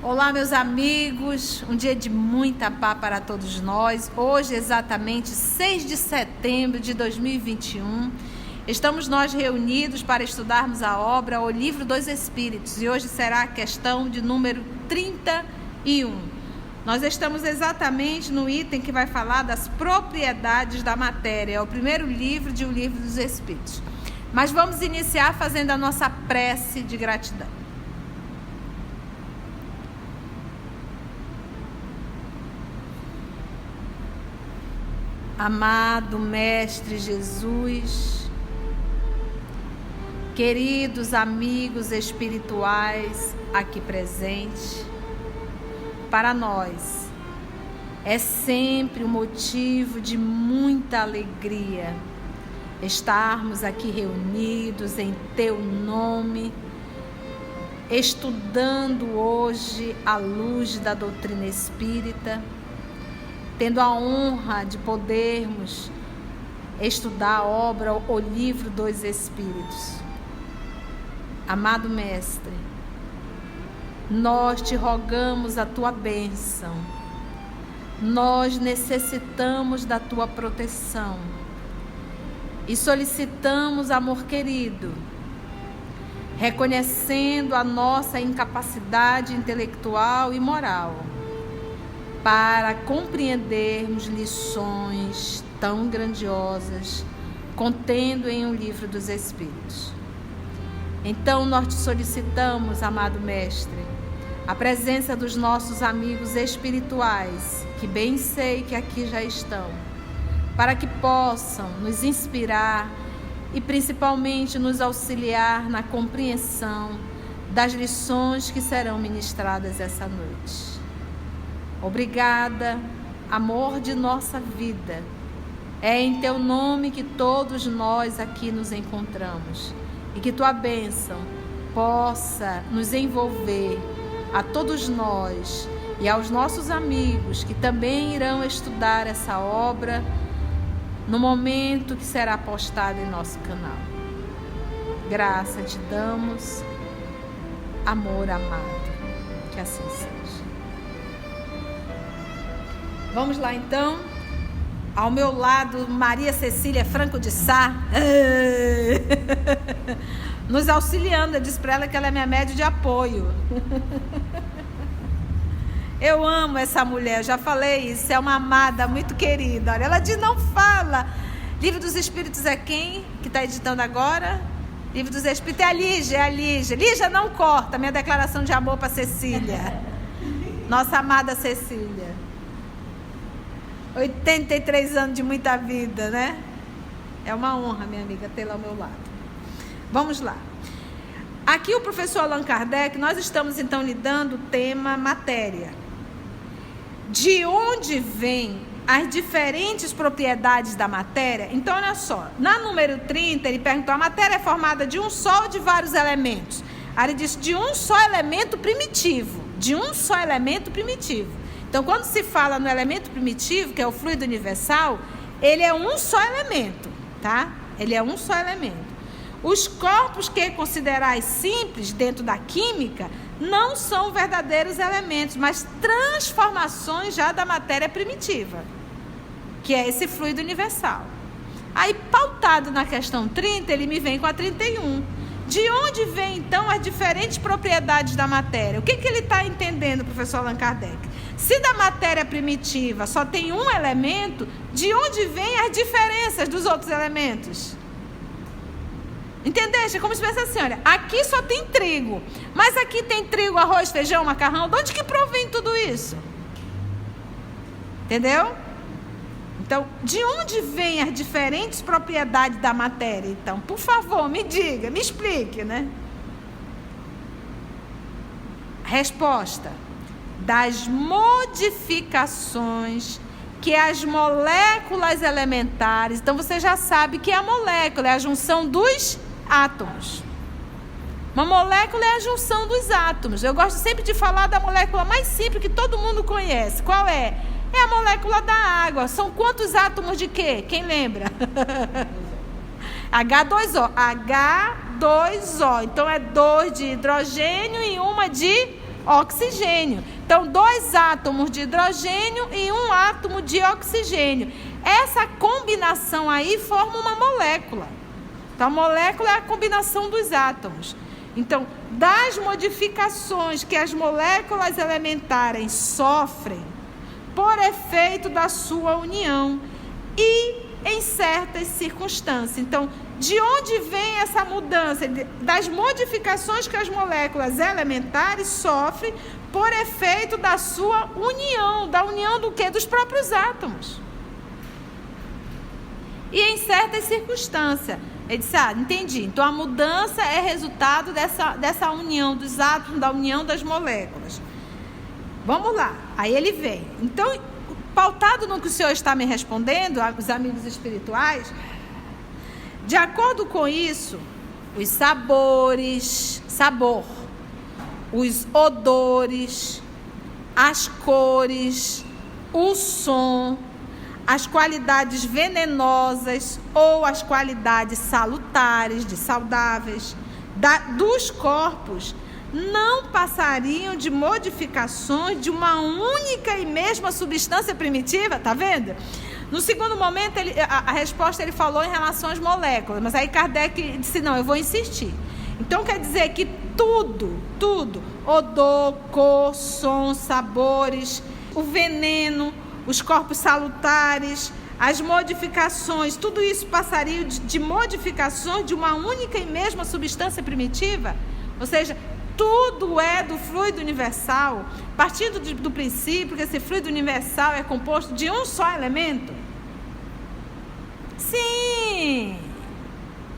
Olá, meus amigos, um dia de muita paz para todos nós. Hoje, exatamente 6 de setembro de 2021, estamos nós reunidos para estudarmos a obra O Livro dos Espíritos, e hoje será a questão de número 31. Nós estamos exatamente no item que vai falar das propriedades da matéria, é o primeiro livro de O Livro dos Espíritos. Mas vamos iniciar fazendo a nossa prece de gratidão. Amado Mestre Jesus, queridos amigos espirituais aqui presentes, para nós é sempre um motivo de muita alegria estarmos aqui reunidos em Teu nome, estudando hoje à luz da doutrina espírita, tendo a honra de podermos estudar a obra O Livro dos Espíritos. Amado Mestre, nós te rogamos a Tua bênção, nós necessitamos da Tua proteção e solicitamos, amor querido, reconhecendo a nossa incapacidade intelectual e moral, para compreendermos lições tão grandiosas contendo em O Livro dos Espíritos. Então nós te solicitamos, amado Mestre, a presença dos nossos amigos espirituais, que bem sei que aqui já estão, para que possam nos inspirar e principalmente nos auxiliar na compreensão das lições que serão ministradas essa noite. Obrigada, amor de nossa vida. É em Teu nome que todos nós aqui nos encontramos. E que Tua bênção possa nos envolver a todos nós e aos nossos amigos que também irão estudar essa obra no momento que será postada em nosso canal. Graça te damos, amor amado. Que assim seja. Vamos lá então, ao meu lado, Maria Cecília Franco de Sá, nos auxiliando. Eu disse para ela que ela é minha média de apoio. Eu amo essa mulher, já falei isso, é uma amada muito querida. Olha, ela diz, não fala. Livro dos Espíritos é quem que está editando agora? Livro dos Espíritos é a Lígia, Lígia, não corta minha declaração de amor para Cecília, nossa amada Cecília. 83 anos de muita vida, né? É uma honra, minha amiga, tê-la ao meu lado. Vamos lá. Aqui o professor Allan Kardec, nós estamos então lidando o tema matéria. De onde vêm as diferentes propriedades da matéria? Então, olha só, na número 30, ele perguntou, a matéria é formada de um só ou de vários elementos? Aí ele disse, de um só elemento primitivo. De um só elemento primitivo. Então, quando se fala no elemento primitivo, que é o fluido universal, ele é um só elemento, tá? Ele é um só elemento. Os corpos que considerais simples dentro da química não são verdadeiros elementos, mas transformações já da matéria primitiva, que é esse fluido universal. Aí, pautado na questão 30, ele me vem com a 31. De onde vem, então, as diferentes propriedades da matéria? O que ele está entendendo, professor Allan Kardec? Se da matéria primitiva só tem um elemento, de onde vêm as diferenças dos outros elementos? Entendeste? É como se pensa assim, olha, aqui só tem trigo, mas aqui tem trigo, arroz, feijão, macarrão. De onde que provém tudo isso? Entendeu? Então, de onde vêm as diferentes propriedades da matéria? Então, por favor, me diga, me explique, né? Resposta: das modificações que as moléculas elementares... Então, você já sabe que a molécula é a junção dos átomos. Uma molécula é a junção dos átomos. Eu gosto sempre de falar da molécula mais simples que todo mundo conhece. Qual é? É a molécula da água. São quantos átomos de quê? Quem lembra? H2O. H2O. Então, é 2 de hidrogênio e uma de oxigênio. Então, 2 átomos de hidrogênio e 1 átomo de oxigênio. Essa combinação aí forma uma molécula. Então, a molécula é a combinação dos átomos. Então, das modificações que as moléculas elementares sofrem por efeito da sua união e em certas circunstâncias. Então, de onde vem essa mudança? Das modificações que as moléculas elementares sofrem por efeito da sua união. Da união do quê? Dos próprios átomos. E em certas circunstâncias. Ele disse, entendi. Então, a mudança é resultado dessa união dos átomos, da união das moléculas. Vamos lá. Aí ele vem. Então, pautado no que o senhor está me respondendo, os amigos espirituais, de acordo com isso, os sabor, os odores, as cores, o som, as qualidades venenosas ou as qualidades salutares, saudáveis, dos corpos, não passariam de modificações de uma única e mesma substância primitiva, tá vendo? No segundo momento, a resposta ele falou em relação às moléculas, mas aí Kardec disse, não, eu vou insistir. Então quer dizer que tudo, odor, cor, som, sabores, o veneno, os corpos salutares, as modificações, tudo isso passaria de modificações de uma única e mesma substância primitiva? Ou seja, tudo é do fluido universal, partindo do princípio que esse fluido universal é composto de um só elemento? Sim,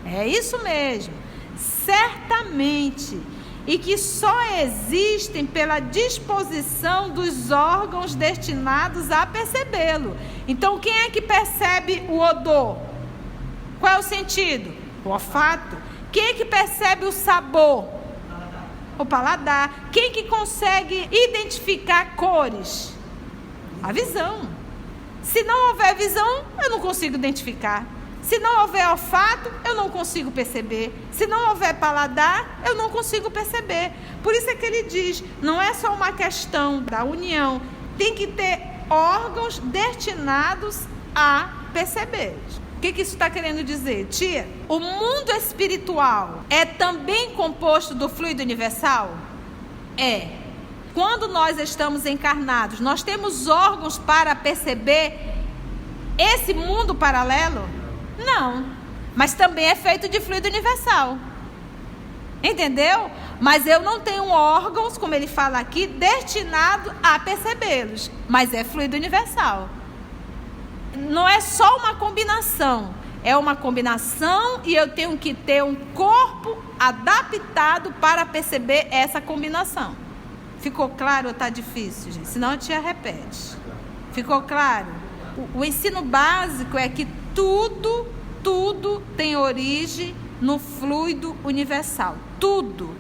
é isso mesmo, certamente, e que só existem pela disposição dos órgãos destinados a percebê-lo. Então, quem é que percebe o odor? Qual é o sentido? O olfato. Quem é que percebe o sabor? O paladar. Quem que consegue identificar cores? A visão. Se não houver visão, eu não consigo identificar. Se não houver olfato, eu não consigo perceber. Se não houver paladar, eu não consigo perceber. Por isso é que ele diz, não é só uma questão da união, tem que ter órgãos destinados a perceber. O que isso está querendo dizer, tia? O mundo espiritual é também composto do fluido universal? É. Quando nós estamos encarnados, nós temos órgãos para perceber esse mundo paralelo? Não. Mas também é feito de fluido universal. Entendeu? Mas eu não tenho órgãos, como ele fala aqui, destinado a percebê-los. Mas é fluido universal. Não é só uma combinação. É uma combinação e eu tenho que ter um corpo adaptado para perceber essa combinação. Ficou claro ou está difícil, gente? Senão a tia repete. Ficou claro? O ensino básico é que tudo tem origem no fluido universal. Tudo,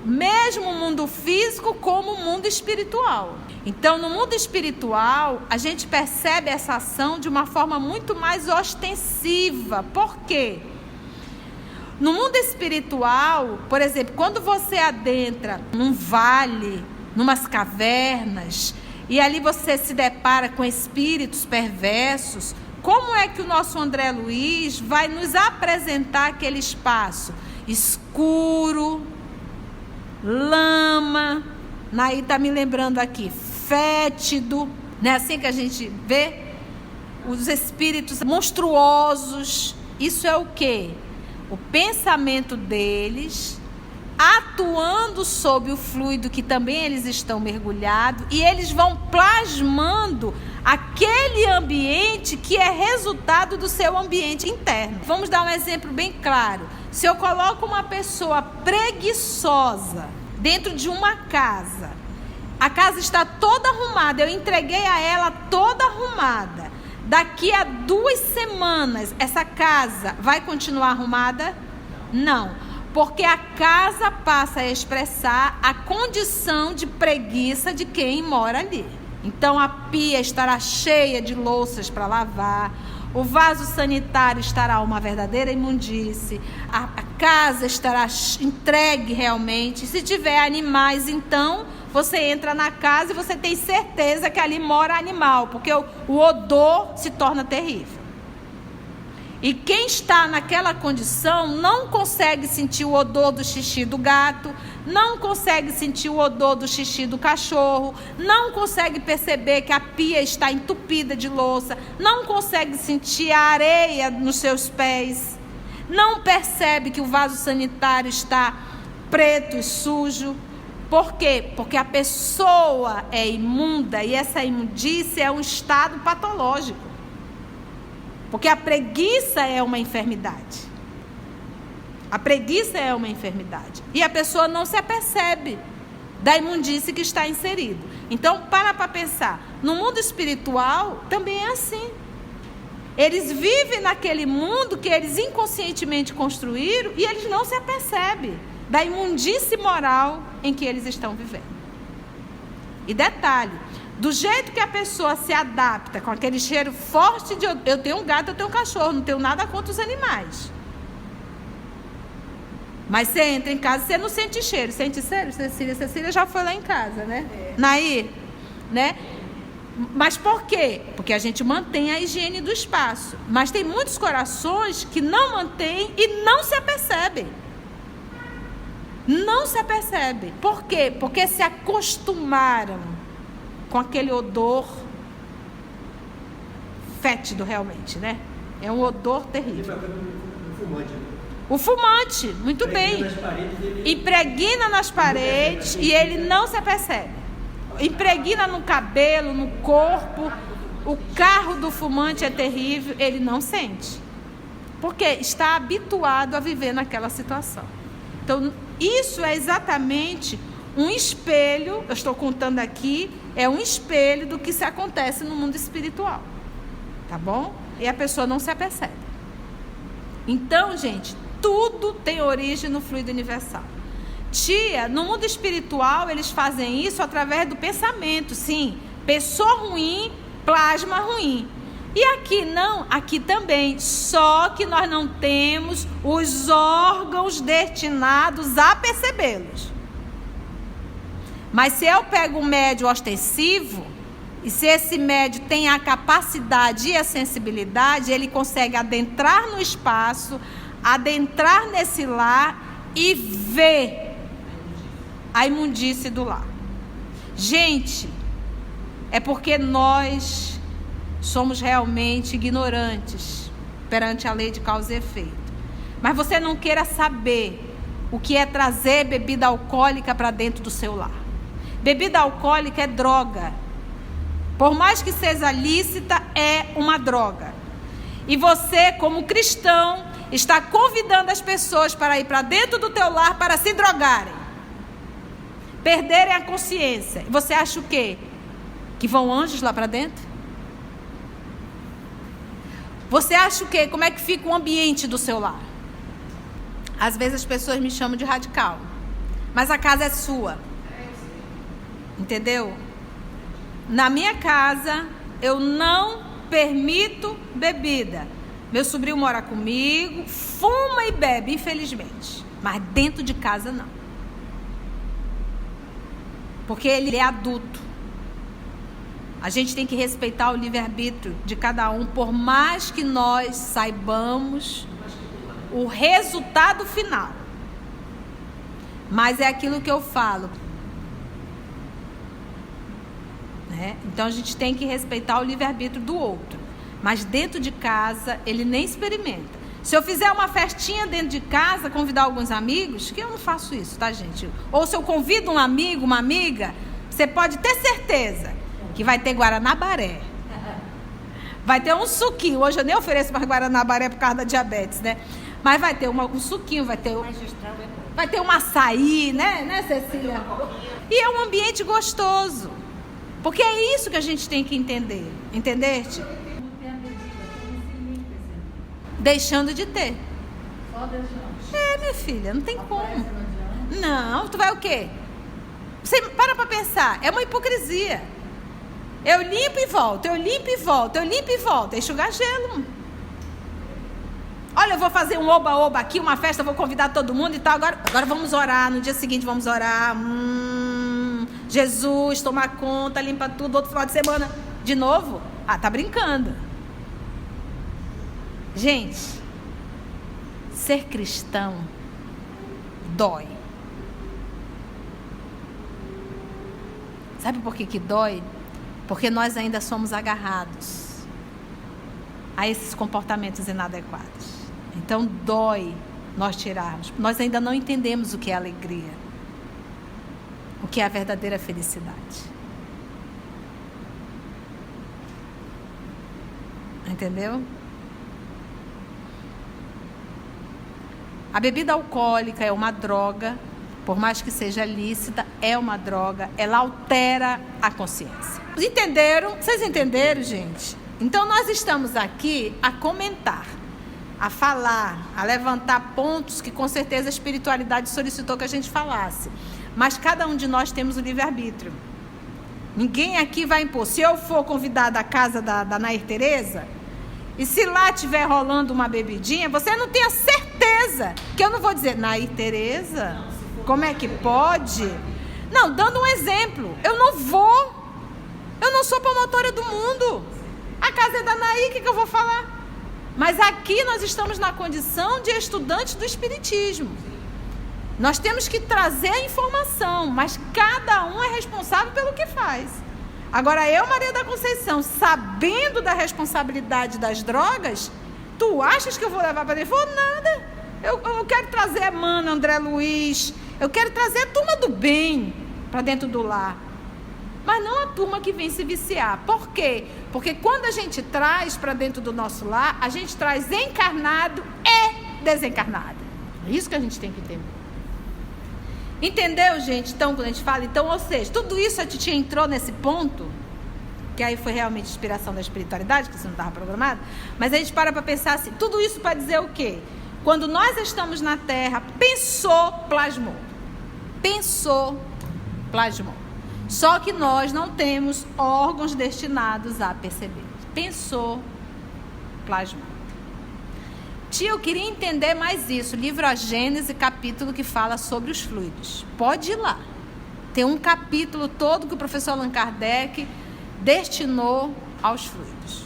mesmo o mundo físico como o mundo espiritual. Então, no mundo espiritual, a gente percebe essa ação de uma forma muito mais ostensiva. Por quê? No mundo espiritual, por exemplo, quando você adentra num vale, numas cavernas, e ali você se depara com espíritos perversos, como é que o nosso André Luiz vai nos apresentar aquele espaço escuro, lama, Naí está me lembrando aqui, fétido, não é assim que a gente vê? Os espíritos monstruosos, isso é o quê? O pensamento deles atuando sob o fluido que também eles estão mergulhados, e eles vão plasmando aquele ambiente que é resultado do seu ambiente interno. Vamos dar um exemplo bem claro. Se eu coloco uma pessoa preguiçosa dentro de uma casa, a casa está toda arrumada, eu entreguei a ela toda arrumada. Daqui a 2 semanas, essa casa vai continuar arrumada? Não. Porque a casa passa a expressar a condição de preguiça de quem mora ali. Então, a pia estará cheia de louças para lavar, o vaso sanitário estará uma verdadeira imundície, a casa estará entregue realmente. Se tiver animais, então você entra na casa e você tem certeza que ali mora animal, porque o odor se torna terrível. E quem está naquela condição não consegue sentir o odor do xixi do gato, não consegue sentir o odor do xixi do cachorro, não consegue perceber que a pia está entupida de louça, não consegue sentir a areia nos seus pés, não percebe que o vaso sanitário está preto e sujo. Por quê? Porque a pessoa é imunda e essa imundície é um estado patológico. Porque a preguiça é uma enfermidade. A preguiça é uma enfermidade. E a pessoa não se apercebe da imundície que está inserido. Então, para pensar. No mundo espiritual, também é assim. Eles vivem naquele mundo que eles inconscientemente construíram e eles não se apercebem da imundície moral em que eles estão vivendo. E detalhe, do jeito que a pessoa se adapta com aquele cheiro forte de... Eu tenho um gato, eu tenho um cachorro, não tenho nada contra os animais. Mas você entra em casa, você não sente cheiro. Sente cheiro? Cecília já foi lá em casa, né? Nair, né? Mas por quê? Porque a gente mantém a higiene do espaço. Mas tem muitos corações que não mantêm e não se apercebem. Não se apercebem. Por quê? Porque se acostumaram com aquele odor fétido realmente, né? É um odor terrível. O fumante, muito bem. Impregna nas paredes e ele não se apercebe. Impregna no cabelo, no corpo. O carro do fumante é terrível, ele não sente. Porque está habituado a viver naquela situação. Então, isso é exatamente um espelho, eu estou contando aqui, é um espelho do que se acontece no mundo espiritual. Tá bom? E a pessoa não se apercebe. Então, gente, tudo tem origem no fluido universal. Tia, no mundo espiritual, eles fazem isso através do pensamento. Sim, pessoa ruim, plasma ruim. E aqui não, aqui também. Só que nós não temos os órgãos destinados a percebê-los. Mas se eu pego um médio ostensivo, e se esse médio tem a capacidade e a sensibilidade, ele consegue adentrar no espaço, adentrar nesse lar e ver a imundície do lar. Gente, é porque nós somos realmente ignorantes perante a lei de causa e efeito. Mas você não queira saber o que é trazer bebida alcoólica para dentro do seu lar. Bebida alcoólica é droga. Por mais que seja lícita, é uma droga. E você, como cristão, está convidando as pessoas para ir para dentro do teu lar para se drogarem. Perderem a consciência. E você acha o quê? Que vão anjos lá para dentro? Você acha o quê? Como é que fica o ambiente do seu lar? Às vezes as pessoas me chamam de radical. Mas a casa é sua. Entendeu? Na minha casa, eu não permito bebida. Meu sobrinho mora comigo, fuma e bebe, infelizmente. Mas dentro de casa, não. Porque ele é adulto. A gente tem que respeitar o livre-arbítrio de cada um, por mais que nós saibamos o resultado final. Mas é aquilo que eu falo. Então a gente tem que respeitar o livre-arbítrio do outro. Mas dentro de casa, ele nem experimenta. Se eu fizer uma festinha dentro de casa, convidar alguns amigos, que eu não faço isso, tá, gente? Ou se eu convido um amigo, uma amiga, você pode ter certeza que vai ter guaranabaré. Vai ter um suquinho. Hoje eu nem ofereço mais guaranabaré por causa da diabetes, né? Mas vai ter um suquinho, vai ter um açaí, né, Cecília? E é um ambiente gostoso. Porque é isso que a gente tem que entender. Entendeste? Deixando de ter. Minha filha, não tem como. Não, tu vai o quê? Você para pensar, é uma hipocrisia. Eu limpo e volto, eu limpo e volto, eu limpo e volto. É enxugar gelo. Olha, eu vou fazer um oba-oba aqui, uma festa, vou convidar todo mundo e tal. Agora vamos orar, no dia seguinte vamos orar. Jesus, toma conta, limpa tudo, outro final de semana. De novo? Tá brincando. Gente, ser cristão dói. Sabe por que dói? Porque nós ainda somos agarrados a esses comportamentos inadequados. Então dói nós tirarmos. Nós ainda não entendemos o que é alegria, o que é a verdadeira felicidade. Entendeu? A bebida alcoólica é uma droga, por mais que seja lícita, é uma droga, ela altera a consciência. Entenderam? Vocês entenderam, gente? Então nós estamos aqui a comentar, a falar, a levantar pontos que com certeza a espiritualidade solicitou que a gente falasse. Mas cada um de nós temos o livre-arbítrio. Ninguém aqui vai impor. Se eu for convidada à casa da Nair Tereza, e se lá estiver rolando uma bebidinha, você não tem a certeza que eu não vou dizer, Nair Tereza, como é que pode? Não, dando um exemplo, eu não vou. Eu não sou promotora do mundo. A casa é da Nair, o que eu vou falar? Mas aqui nós estamos na condição de estudantes do Espiritismo. Nós temos que trazer a informação, mas cada um é responsável pelo que faz. Agora, eu, Maria da Conceição, sabendo da responsabilidade das drogas, tu achas que eu vou levar para dentro? Vou nada. Eu quero trazer a Mana, André Luiz, eu quero trazer a turma do bem para dentro do lar. Mas não a turma que vem se viciar. Por quê? Porque quando a gente traz para dentro do nosso lar, a gente traz encarnado e desencarnado. É isso que a gente tem que entender. Entendeu, gente? Então, quando a gente fala, ou seja, tudo isso a titia entrou nesse ponto, que aí foi realmente inspiração da espiritualidade, que isso não estava programado, mas a gente para pensar assim, tudo isso para dizer o quê? Quando nós estamos na Terra, pensou, plasmou. Pensou, plasmou. Só que nós não temos órgãos destinados a perceber. Pensou, plasmou. Tia, eu queria entender mais isso. Livro A Gênese, capítulo que fala sobre os fluidos. Pode ir lá. Tem um capítulo todo que o professor Allan Kardec destinou aos fluidos.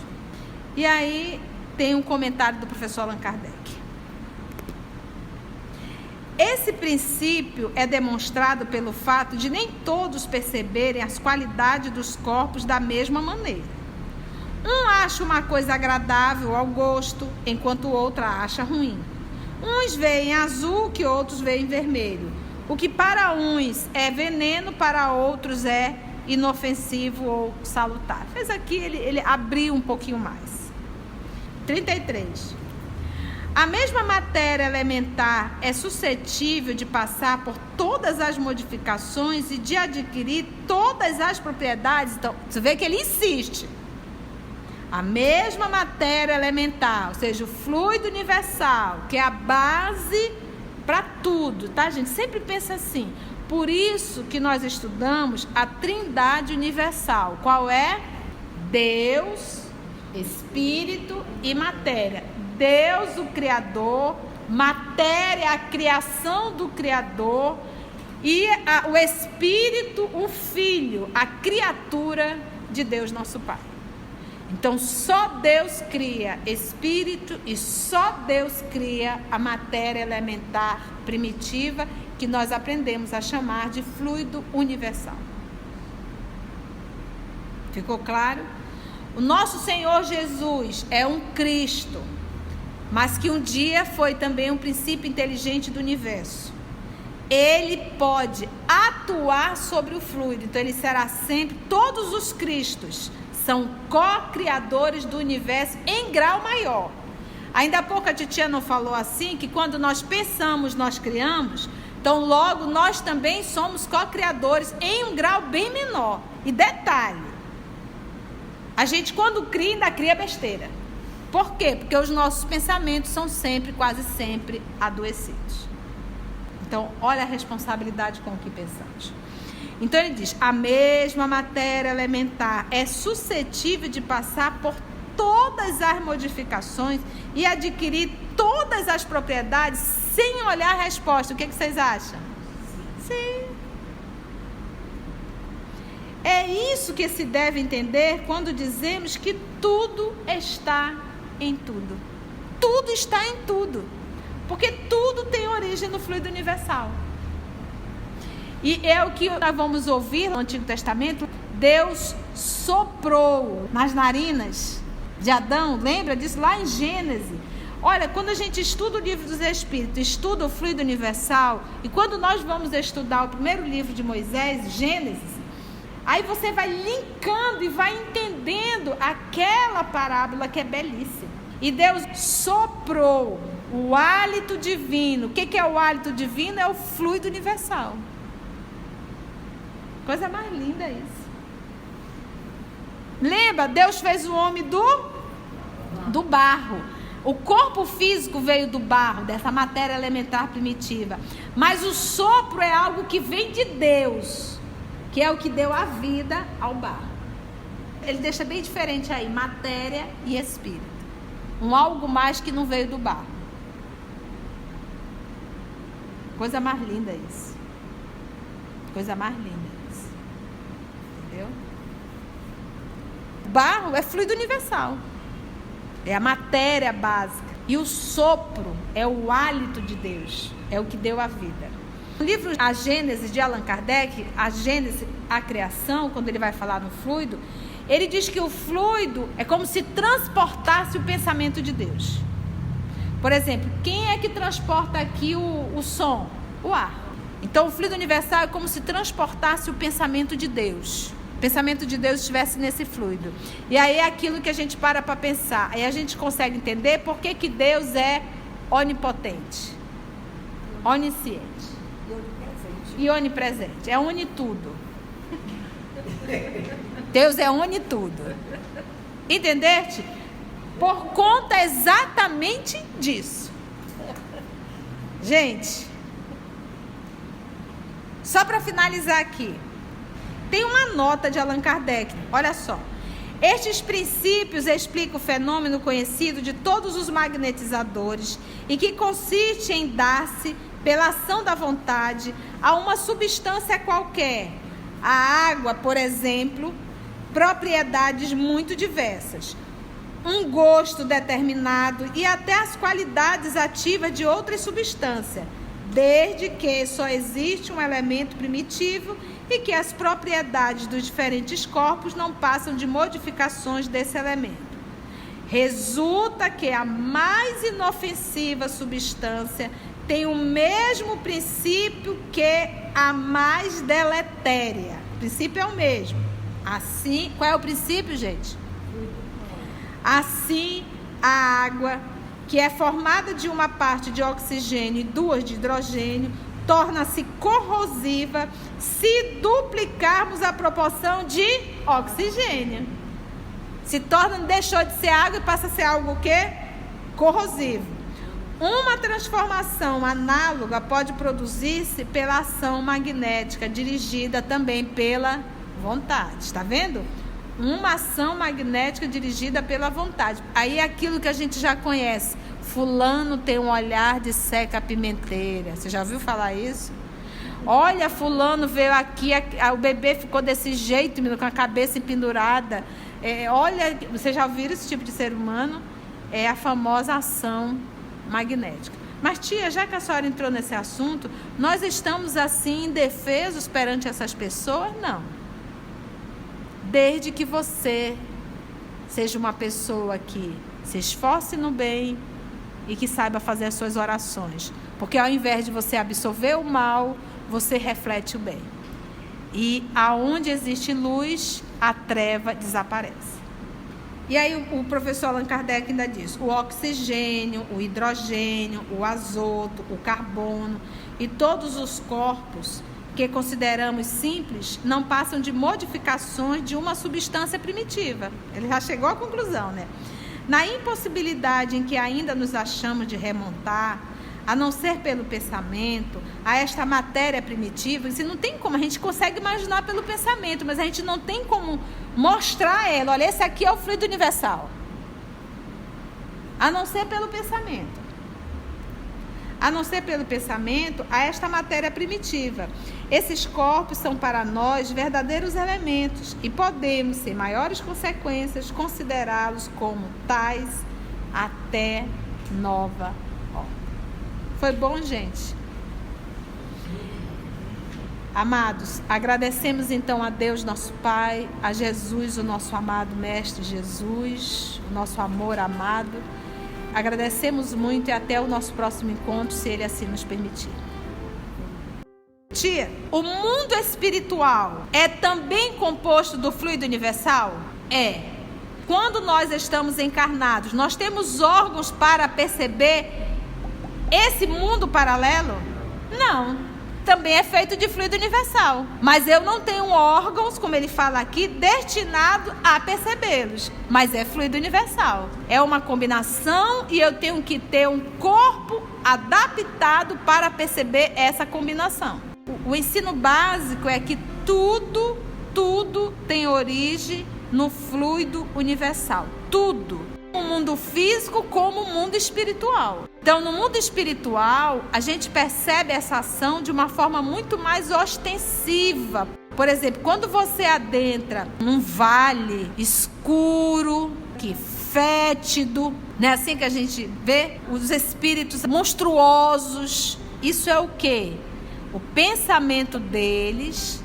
E aí tem um comentário do professor Allan Kardec. Esse princípio é demonstrado pelo fato de nem todos perceberem as qualidades dos corpos da mesma maneira. Um acha uma coisa agradável ao gosto, enquanto o outro acha ruim. Uns veem azul, que outros veem vermelho. O que para uns é veneno, para outros é inofensivo ou salutar. Fez aqui, ele abriu um pouquinho mais. 33. A mesma matéria elementar é suscetível de passar por todas as modificações e de adquirir todas as propriedades. Então, você vê que ele insiste. A mesma matéria elementar, ou seja, o fluido universal, que é a base para tudo, tá, gente? Sempre pensa assim. Por isso que nós estudamos a Trindade Universal. Qual é? Deus, Espírito e matéria. Deus, o Criador, matéria, a criação do Criador, e o Espírito, o Filho, a criatura de Deus, nosso Pai. Então, só Deus cria espírito e só Deus cria a matéria elementar primitiva, que nós aprendemos a chamar de fluido universal. Ficou claro? O nosso Senhor Jesus é um Cristo, mas que um dia foi também um princípio inteligente do universo. Ele pode atuar sobre o fluido, então ele será sempre, todos os Cristos são co-criadores do universo em grau maior. Ainda há pouco a titia não falou assim, que quando nós pensamos, nós criamos, então logo nós também somos co-criadores em um grau bem menor. E detalhe, a gente quando cria, ainda cria besteira. Por quê? Porque os nossos pensamentos são sempre, quase sempre, adoecidos. Então, olha a responsabilidade com o que pensamos. Então ele diz, a mesma matéria elementar é suscetível de passar por todas as modificações e adquirir todas todas as propriedades sem olhar a resposta. O que vocês acham? Sim. É isso que se deve entender quando dizemos que tudo está em tudo. Tudo está em tudo. Porque tudo tem origem no fluido universal. E é o que nós vamos ouvir no Antigo Testamento. Deus soprou nas narinas de Adão. Lembra disso lá em Gênesis? Olha, quando a gente estuda o livro dos Espíritos, estuda o fluido universal, e quando nós vamos estudar o primeiro livro de Moisés, Gênesis, aí você vai linkando e vai entendendo aquela parábola que é belíssima. E Deus soprou o hálito divino. O que é o hálito divino? É o fluido universal. Coisa mais linda isso. Lembra? Deus fez o homem do barro. O corpo físico veio do barro, dessa matéria elementar primitiva. Mas o sopro é algo que vem de Deus, que é o que deu a vida ao barro. Ele deixa bem diferente aí, matéria e espírito. Um algo mais que não veio do barro. Coisa mais linda isso. Coisa mais linda isso. Entendeu? O barro é fluido universal. É a matéria básica. E o sopro é o hálito de Deus. É o que deu a vida. No livro A Gênese, de Allan Kardec, a Gênese, a criação, quando ele vai falar no fluido, ele diz que o fluido é como se transportasse o pensamento de Deus. Por exemplo, quem é que transporta aqui o som? O ar. Então, o fluido universal é como se transportasse o pensamento de Deus. O pensamento de Deus estivesse nesse fluido. E aí é aquilo que a gente para pensar. Aí a gente consegue entender por que Deus é onipotente, onisciente e onipresente. É unitudo. Deus é unitudo. Entendeste? Por conta exatamente disso. Gente, só para finalizar aqui. Tem uma nota de Allan Kardec, olha só. Estes princípios explicam o fenômeno conhecido de todos os magnetizadores e que consiste em dar-se, pela ação da vontade, a uma substância qualquer. A água, por exemplo, propriedades muito diversas. Um gosto determinado e até as qualidades ativas de outras substâncias, desde que só existe um elemento primitivo e que as propriedades dos diferentes corpos não passam de modificações desse elemento. Resulta que a mais inofensiva substância tem o mesmo princípio que a mais deletéria. O princípio é o mesmo. Assim, qual é o princípio, gente? Assim, a água, que é formada de uma parte de oxigênio e duas de hidrogênio, torna-se corrosiva se duplicarmos a proporção de oxigênio. Se torna, deixou de ser água e passa a ser algo o quê? Corrosivo. Uma transformação análoga pode produzir-se pela ação magnética, dirigida também pela vontade. Está vendo? Uma ação magnética dirigida pela vontade. Aí é aquilo que a gente já conhece. Fulano tem um olhar de seca-pimenteira. Você já ouviu falar isso? Olha, fulano veio aqui, o bebê ficou desse jeito, com a cabeça empendurada. Olha, você já ouviu esse tipo de ser humano? É a famosa ação magnética. Mas, tia, já que a senhora entrou nesse assunto, nós estamos assim indefesos perante essas pessoas? Não. Desde que você seja uma pessoa que se esforce no bem e que saiba fazer as suas orações. Porque ao invés de você absorver o mal, você reflete o bem. E aonde existe luz, a treva desaparece. E aí o professor Allan Kardec ainda diz: o oxigênio, o hidrogênio, o azoto, o carbono e todos os corpos que consideramos simples não passam de modificações de uma substância primitiva. Ele já chegou à conclusão, né? Na impossibilidade em que ainda nos achamos de remontar, a não ser pelo pensamento, a esta matéria primitiva, isso não tem como, a gente consegue imaginar pelo pensamento, mas a gente não tem como mostrar ela. Olha, esse aqui é o fluido universal. A não ser pelo pensamento. a não ser pelo pensamento, a esta matéria primitiva. Esses corpos são para nós verdadeiros elementos e podemos, sem maiores consequências, considerá-los como tais até nova ordem. Foi bom, gente? Amados, agradecemos então a Deus nosso Pai, a Jesus, o nosso amado Mestre Jesus, o nosso amor amado. Agradecemos muito e até o nosso próximo encontro, se Ele assim nos permitir. Tia, o mundo espiritual é também composto do fluido universal? É. Quando nós estamos encarnados, nós temos órgãos para perceber esse mundo paralelo? Não. Também é feito de fluido universal. Mas eu não tenho órgãos, como ele fala aqui, destinado a percebê-los. Mas é fluido universal. É uma combinação e eu tenho que ter um corpo adaptado para perceber essa combinação. O ensino básico é que tudo tem origem no fluido universal. Tudo. O mundo físico como o mundo espiritual. Então, no mundo espiritual, a gente percebe essa ação de uma forma muito mais ostensiva. Por exemplo, quando você adentra num vale escuro, que fétido, não é assim que a gente vê? Os espíritos monstruosos. Isso é o quê? O pensamento deles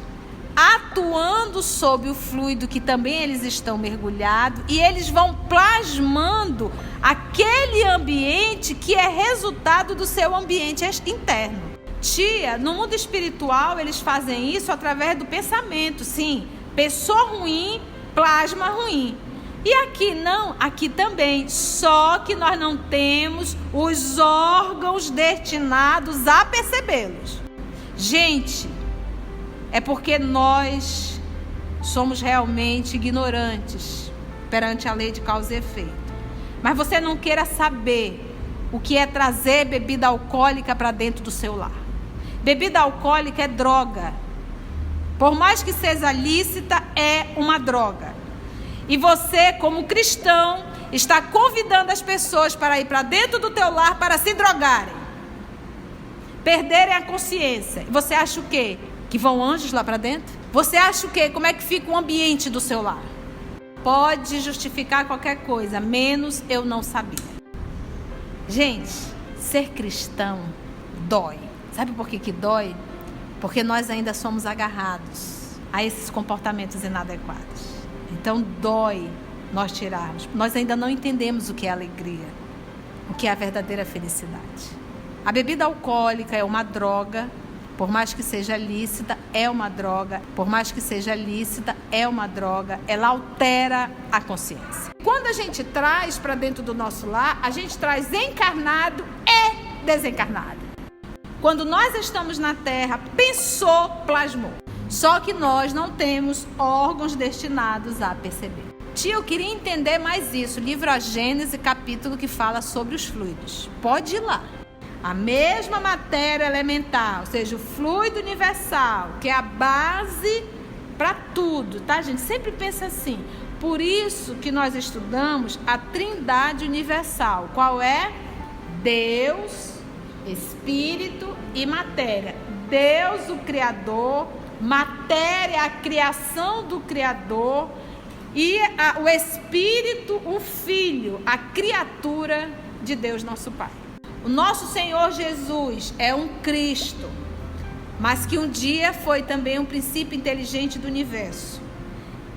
atuando sobre o fluido que também eles estão mergulhados, e eles vão plasmando aquele ambiente que é resultado do seu ambiente interno. Tia, no mundo espiritual eles fazem isso através do pensamento, sim. Pessoa ruim, plasma ruim. E aqui não, aqui também, só que nós não temos os órgãos destinados a percebê-los. Gente, é porque nós somos realmente ignorantes perante a lei de causa e efeito. Mas você não queira saber o que é trazer bebida alcoólica para dentro do seu lar. Bebida alcoólica é droga. Por mais que seja lícita, é uma droga. E você, como cristão, está convidando as pessoas para ir para dentro do teu lar para se drogarem. Perderem a consciência. E você acha o quê? Que vão anjos lá para dentro? Você acha o quê? Como é que fica o ambiente do seu lar? Pode justificar qualquer coisa, menos eu não sabia. Gente, ser cristão dói. Sabe por que dói? Porque nós ainda somos agarrados a esses comportamentos inadequados. Então dói nós tirarmos. Nós ainda não entendemos o que é alegria, o que é a verdadeira felicidade. A bebida alcoólica é uma droga. Por mais que seja lícita, é uma droga. Por mais que seja lícita, é uma droga. Ela altera a consciência. Quando a gente traz para dentro do nosso lar, a gente traz encarnado e desencarnado. Quando nós estamos na Terra, pensou, plasmou. Só que nós não temos órgãos destinados a perceber. Tia, eu queria entender mais isso. Livro A Gênese, capítulo que fala sobre os fluidos. Pode ir lá. A mesma matéria elementar, ou seja, o fluido universal, que é a base para tudo, tá, gente? Sempre pensa assim. Por isso que nós estudamos a Trindade Universal. Qual é? Deus, Espírito e matéria. Deus, o Criador, matéria, a criação do Criador, e o Espírito, o Filho, a criatura de Deus, nosso Pai. O nosso Senhor Jesus é um Cristo, mas que um dia foi também um princípio inteligente do universo.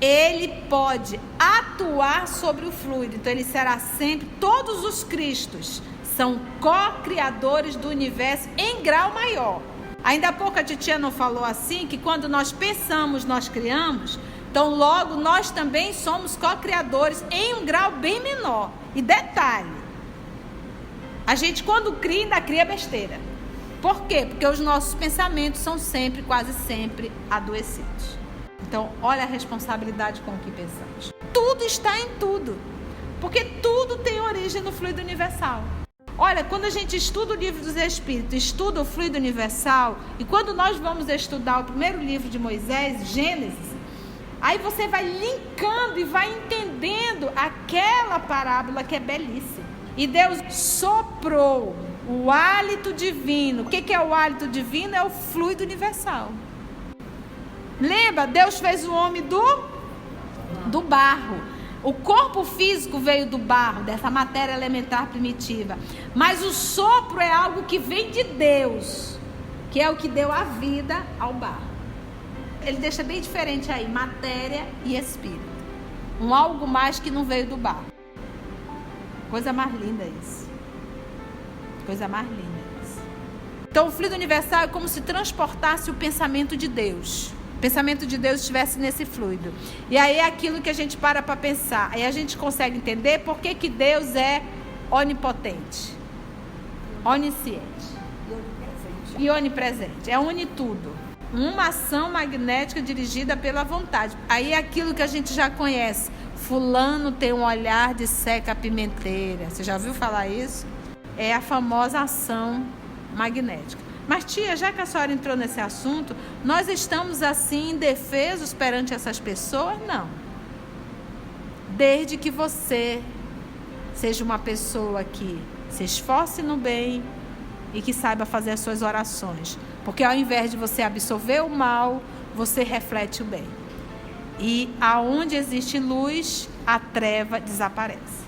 Ele pode atuar sobre o fluido, então ele será sempre, todos os Cristos são co-criadores do universo em grau maior. Ainda há pouco a titia não falou assim, que quando nós pensamos, nós criamos, então logo nós também somos co-criadores em um grau bem menor. E detalhe, a gente quando cria, ainda cria besteira. Por quê? Porque os nossos pensamentos são sempre, quase sempre, adoecidos. Então, olha a responsabilidade com o que pensamos. Tudo está em tudo. Porque tudo tem origem no fluido universal. Olha, quando a gente estuda o livro dos Espíritos, estuda o fluido universal, e quando nós vamos estudar o primeiro livro de Moisés, Gênesis, aí você vai linkando e vai entendendo aquela parábola que é belíssima. E Deus soprou O hálito divino. O que é o hálito divino? É o fluido universal. Lembra? Deus fez o homem do barro. O corpo físico veio do barro, dessa matéria elementar primitiva. Mas o sopro é algo que vem de Deus, que é o que deu a vida ao barro. Ele deixa bem diferente aí, matéria e espírito. Um algo mais que não veio do barro. Coisa mais linda isso. Coisa mais linda isso. Então o fluido universal é como se transportasse o pensamento de Deus. O pensamento de Deus estivesse nesse fluido. E aí é aquilo que a gente para pensar. Aí a gente consegue entender por que Deus é onipotente, onisciente e onipresente. É unitudo. Uma ação magnética dirigida pela vontade. Aí é aquilo que a gente já conhece. Fulano tem um olhar de seca-pimenteira. Você já ouviu falar isso? É a famosa ação magnética. Mas tia, já que a senhora entrou nesse assunto, nós estamos assim indefesos perante essas pessoas? Não. Desde que você seja uma pessoa que se esforce no bem e que saiba fazer as suas orações. Porque ao invés de você absorver o mal, você reflete o bem. E aonde existe luz, a treva desaparece.